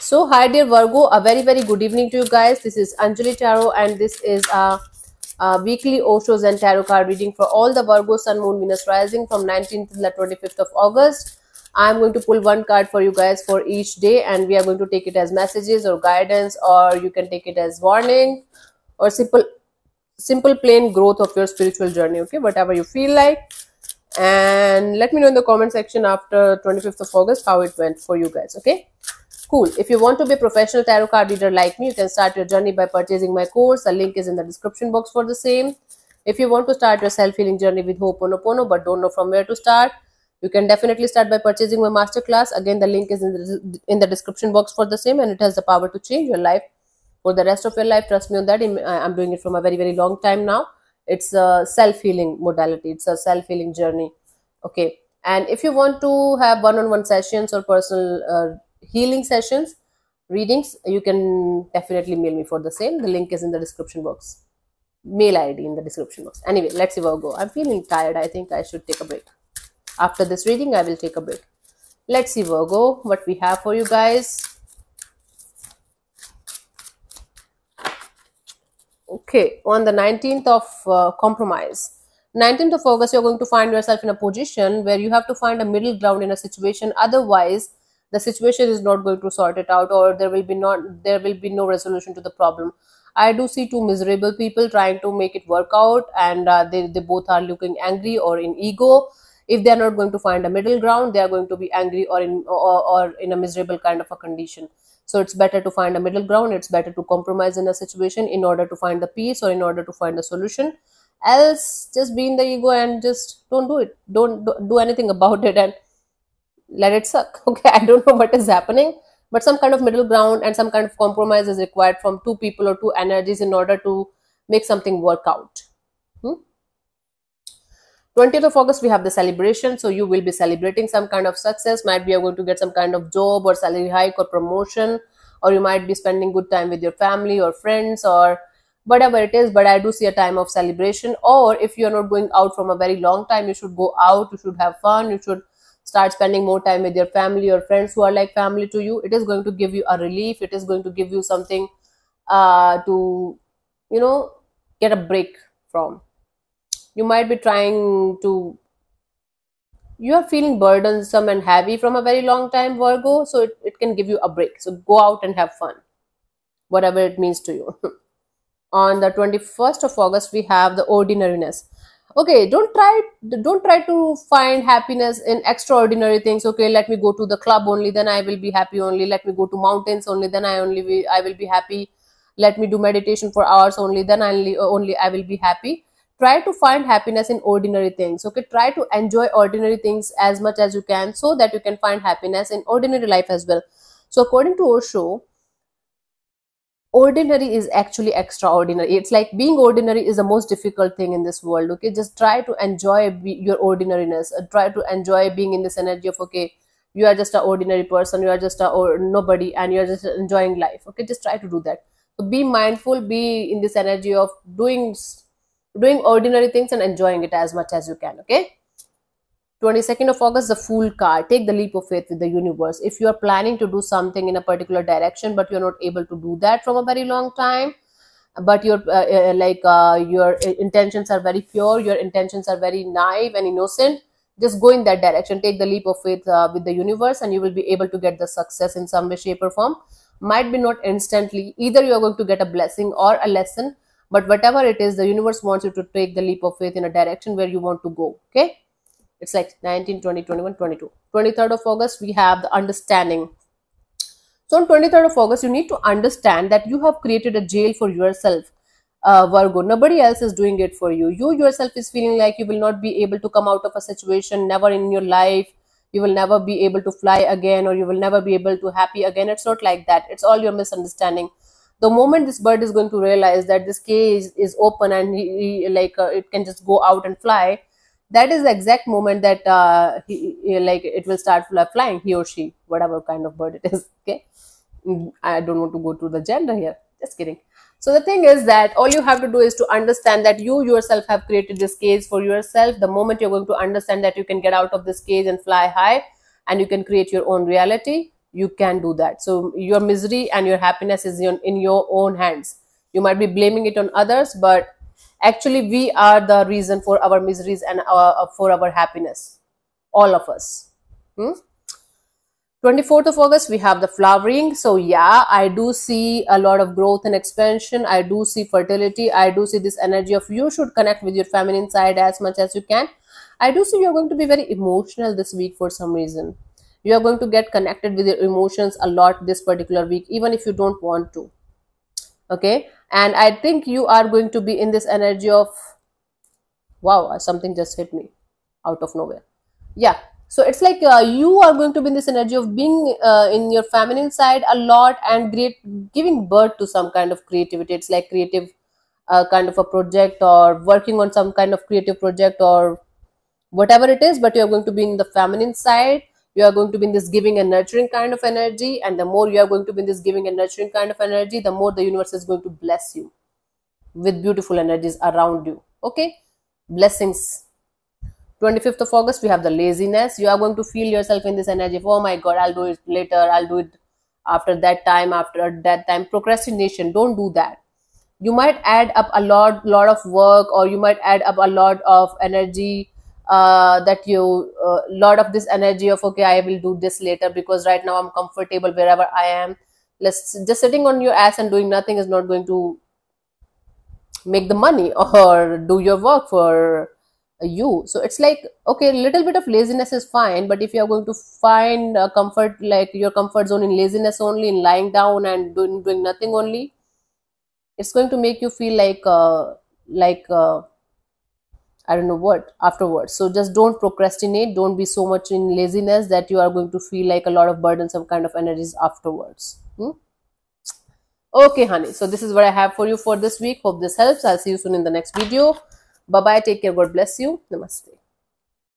So, hi dear Virgo, a very good evening to you guys. This is Anjali Tarot, and this is a weekly Oshos and Tarot card reading for all the Virgo, Sun, Moon, Venus rising from 19th to the 25th of August. I'm going to pull one card for you guys for each day, and we are going to take it as messages or guidance, or you can take it as warning or simple plain growth of your spiritual journey. Okay, whatever you feel like. And let me know in the comment section after 25th of August how it went for you guys. Okay. Cool. If you want to be a professional tarot card reader like me, you can start your journey by purchasing my course. The link is in the description box for the same. If you want to start your self-healing journey with Ho'oponopono but don't know from where to start, you can definitely start by purchasing my masterclass. Again, the link is in the description box for the same, and it has the power to change your life for the rest of your life. Trust me on that. I'm doing it from a very long time now. It's a self-healing modality. It's a self-healing journey. Okay. And if you want to have one-on-one sessions or personal healing sessions, readings, you can definitely mail me for the same. The link is in the description box. Mail ID in the description box. Anyway, let's see where we go. I'm feeling tired. I think I should take a break. After this reading, I will take a break. Let's see, Virgo, what we have for you guys. Okay, on the 19th of compromise. 19th of August, you're going to find yourself in a position where you have to find a middle ground in a situation. Otherwise, the situation is not going to sort it out, or there will be no resolution to the problem. I do see two miserable people trying to make it work out, and they both are looking angry or in ego. If they are not going to find a middle ground, they are going to be angry or in a miserable kind of a condition. So it's better to find a middle ground. It's better to compromise in a situation in order to find the peace or in order to find a solution. Else, just be in the ego and just don't do it. Don't do anything about it and let it suck. Okay, I don't know what is happening, but some kind of middle ground and some kind of compromise is required from two people or two energies in order to make something work out. 20th of August, we have the celebration. So you will be celebrating some kind of success. Might be you're going to get some kind of job or salary hike or promotion, or you might be spending good time with your family or friends or whatever it is. But I do see a time of celebration. Or if you're not going out from a very long time, you should go out. You should have fun. You should start spending more time with your family or friends who are like family to you. It is going to give you a relief. It is going to give you something to, get a break from. You might be you are feeling burdensome and heavy from a very long time, Virgo. So it can give you a break. So go out and have fun, whatever it means to you. On the 21st of August, we have the ordinariness. Okay, don't try to find happiness in extraordinary things. Okay, let me go to the club only, then I will be happy only. Let me go to mountains only, then I will be happy. Let me do meditation for hours only, then only I will be happy. Try to find happiness in ordinary things. Okay, try to enjoy ordinary things as much as you can, so that you can find happiness in ordinary life as well. So according to Osho, ordinary is actually extraordinary. It's like being ordinary is the most difficult thing in this world. Okay, just try to enjoy your ordinariness. Try to enjoy being in this energy of, okay, you are just an ordinary person, you are just a nobody, and you are just enjoying life. Okay, just try to do that. So be mindful, be in this energy of doing ordinary things and enjoying it as much as you can. Okay, 22nd of August, the Fool card. Take the leap of faith with the universe. If you are planning to do something in a particular direction, but you're not able to do that from a very long time, but your intentions are very pure, your intentions are very naive and innocent, just go in that direction. Take the leap of faith with the universe, and you will be able to get the success in some way, shape or form. Might be not instantly. Either you are going to get a blessing or a lesson, but whatever it is, the universe wants you to take the leap of faith in a direction where you want to go. Okay, it's like 19, 20, 21, 22. 23rd of August, we have the understanding. So on 23rd of August, you need to understand that you have created a jail for yourself, Virgo. Nobody else is doing it for you. You yourself is feeling like you will not be able to come out of a situation, never in your life. You will never be able to fly again, or you will never be able to happy again. It's not like that. It's all your misunderstanding. The moment this bird is going to realize that this cage is open and it can just go out and fly, that is the exact moment that it will start flying, he or she, whatever kind of bird it is. Okay, I don't want to go to the gender here, just kidding. So the thing is that all you have to do is to understand that you yourself have created this cage for yourself. The moment you're going to understand that you can get out of this cage and fly high, and you can create your own reality, you can do that. So your misery and your happiness is in your own hands. You might be blaming it on others, but actually we are the reason for our miseries and for our happiness, all of us. Hmm? 24th of August, we have the flowering. So yeah, I do see a lot of growth and expansion. I do see fertility. I do see this energy of you should connect with your feminine side as much as you can. I do see you're going to be very emotional this week for some reason. You are going to get connected with your emotions a lot this particular week, even if you don't want to. Okay. And I think you are going to be in this energy of, wow, something just hit me out of nowhere. Yeah, so it's like you are going to be in this energy of being in your feminine side a lot and great, giving birth to some kind of creativity. It's like creative kind of a project, or working on some kind of creative project, or whatever it is, but you are going to be in the feminine side. You are going to be in this giving and nurturing kind of energy, and the more you are going to be in this giving and nurturing kind of energy, the more the universe is going to bless you with beautiful energies around you. Okay, blessings. 25th of August, we have the laziness. You are going to feel yourself in this energy of, oh my god, I'll do it later, I'll do it after that time. Procrastination, don't do that. You might add up a lot of work, or you might add up a lot of energy, that you lot of this energy of, okay, I will do this later because right now I'm comfortable wherever I am. Let's just sitting on your ass and doing nothing is not going to make the money or do your work for you. So it's like, okay, a little bit of laziness is fine, but if you are going to find comfort, like your comfort zone in laziness only, in lying down and doing nothing only, it's going to make you feel like I don't know what afterwards. So just don't procrastinate. Don't be so much in laziness that you are going to feel like a lot of burdensome kind of energies afterwards. Okay, honey. So this is what I have for you for this week. Hope this helps. I'll see you soon in the next video. Bye bye. Take care. God bless you. Namaste.